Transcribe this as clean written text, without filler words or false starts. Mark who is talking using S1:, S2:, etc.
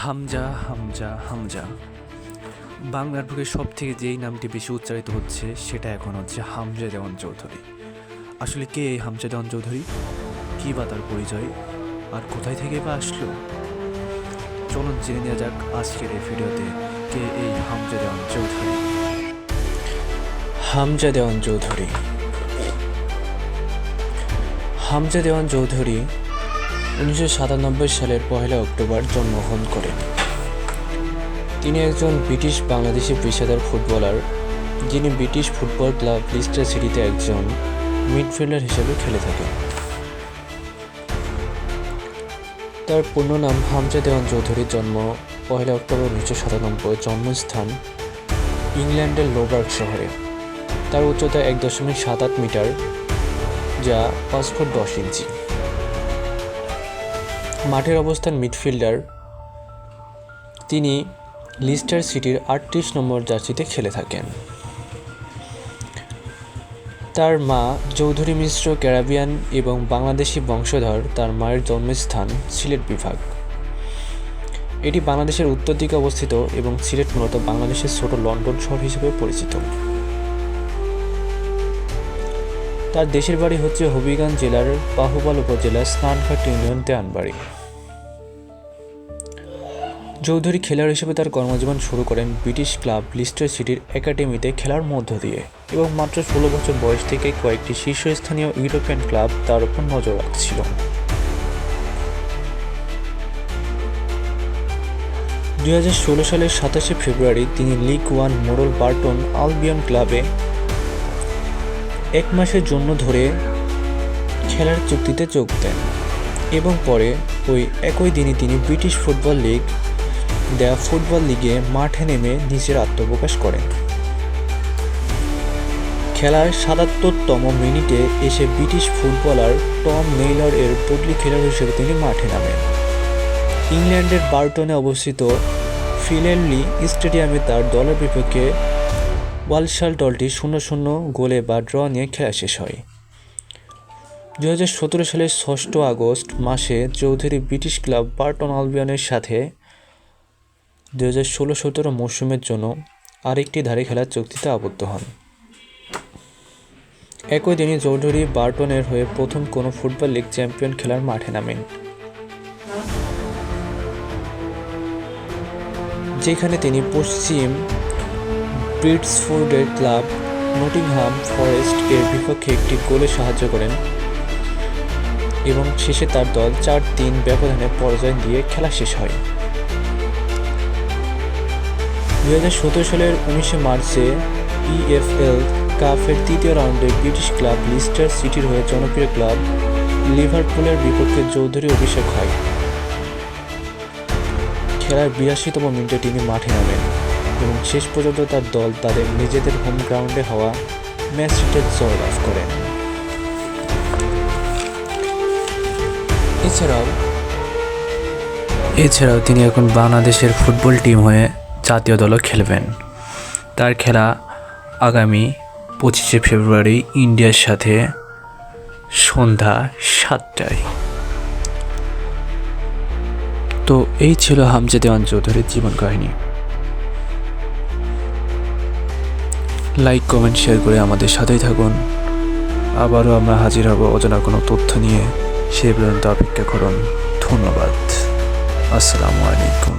S1: হামজা হামজা হামজা বাংলার বুকে সব থেকে যেই নামটি বেশি উচ্চারিত হচ্ছে সেটা এখন হচ্ছে হামজা দেওয়ান চৌধুরী। আসলে কে এই হামজা দেওয়ান চৌধুরী, কী বা তার পরিচয়, আর কোথায় থেকে বা আসলো? চলুন জেনে নেওয়া যাক আজকের এই ভিডিওতে কে এই হামজা দেওয়ান চৌধুরী। হামজা দেওয়ান চৌধুরী হামজা দেওয়ান চৌধুরী 1997 সালের 1 অক্টোবর জন্মগ্রহণ করেন। তিনি একজন ব্রিটিশ বাংলাদেশি পেশাদার ফুটবলার, যিনি ব্রিটিশ ফুটবল ক্লাব লিস্টার সিটিতে একজন মিডফিল্ডার হিসেবে খেলে থাকেন। তার পূর্ণ নাম হামজা দেওয়ান চৌধুরী। জন্ম 1 অক্টোবর 1997। জন্মস্থান ইংল্যান্ডের লোবার্গ শহরে। তার উচ্চতা 1.78 মিটার, যা 5 ফুট 10 ইঞ্চি। মাঠের অবস্থান মিডফিল্ডার। তিনি লিস্টার সিটির 38 নম্বর জার্সিতে খেলে থাকেন। তার মা চৌধুরী মিশ্র ক্যারিবিয়ান এবং বাংলাদেশি বংশধর। তার মায়ের জন্মস্থান সিলেট বিভাগ। এটি বাংলাদেশের উত্তর দিকে অবস্থিত এবং সিলেট মূলত বাংলাদেশের ছোট লন্ডন শহর হিসেবে পরিচিত। তার দেশের বাড়ি হচ্ছে হবিগঞ্জ জেলার বাহুবল উপজেলার স্নানঘাট ইউনিয়ন দেওয়ানবাড়ি। চৌধুরী খেলোয়াড় হিসেবে তার কর্মজীবন শুরু করেন ব্রিটিশ ক্লাব লিস্টার সিটির একাডেমিতে খেলার মধ্য দিয়ে, এবং মাত্র 16 বছর বয়স থেকে কয়েকটি শীর্ষস্থানীয় ইউরোপিয়ান ক্লাব তার উপর নজর রাখছিল। 2016 সালের 27 ফেব্রুয়ারি তিনি লিগ ওয়ান মোড়ল বার্টন আলবিয়ন ক্লাবে 1 মাসের জন্য ধরে খেলার চুক্তিতে যোগ দেন, এবং পরে ওই একই দিনই তিনি British football league the football লিগে মাঠে নেমে নিজের আত্মপ্রকাশ করেন। খেলার 77তম মিনিটে এসে ব্রিটিশ ফুটবলার টম নেইলার এর বদলি খেলোয়াড় হিসেবে তিনি মাঠে নামেন। ইংল্যান্ডের বার্টনে অবস্থিত ফিলেনলি স্টেডিয়ামে তার দলের বিপক্ষে ওয়ালসাল দলটি 0-0 গোলে বা ড্র নিয়ে খেলা শেষ হয়। 2017 সালের 6 আগস্ট মাসে চৌধুরী ব্রিটিশ ক্লাব বার্টন আলবিয়নের সাথে 2016-17 মৌসুমের জন্য আরেকটি ধারে খেলার চুক্তিতে আবদ্ধ হন। একই দিনই চৌধুরী বার্টনের হয়ে প্রথম কোনো ফুটবল লিগ চ্যাম্পিয়ন খেলার মাঠে নামেন, যেখানে তিনি পশ্চিম ব্রিডসফোর্ডের ক্লাব নটিংহাম ফরেস্ট এর বিপক্ষে একটি গোলে সাহায্য করেন, এবং শেষে তার দল 4-3 ব্যবধানে পরাজয় দিয়ে খেলা শেষ হয়। 2017 সালের 19 মার্চে EFL কাপের তৃতীয় রাউন্ডে ব্রিটিশ ক্লাব লিস্টার সিটির হয়ে জনপ্রিয় ক্লাব লিভারপুলের বিপক্ষে চৌধুরী অভিষেক হয়। খেলার 82তম মিনিটে তিনি মাঠে নামেন এবং শেষ পর্যন্ত তার দল তাদের নিজেদের হোম গ্রাউন্ডে হওয়া ম্যাচটিতে জয়লাভ করেন। এছাড়াও তিনি এখন বাংলাদেশের ফুটবল টিম হয়ে জাতীয় দলও খেলবেন। তার খেলা আগামী 25 ফেব্রুয়ারি ইন্ডিয়ার সাথে সন্ধ্যা 7টায়। তো এই ছিল হামজা দেওয়ান চৌধুরীর জীবন কাহিনী। লাইক, কমেন্ট, শেয়ার করে আমাদের সাথেই থাকুন। আবারও আমরা হাজির হব অজানা কোনো তথ্য নিয়ে। সে পর্যন্ত অপেক্ষা করুন। ধন্যবাদ। আসসালামু আলাইকুম।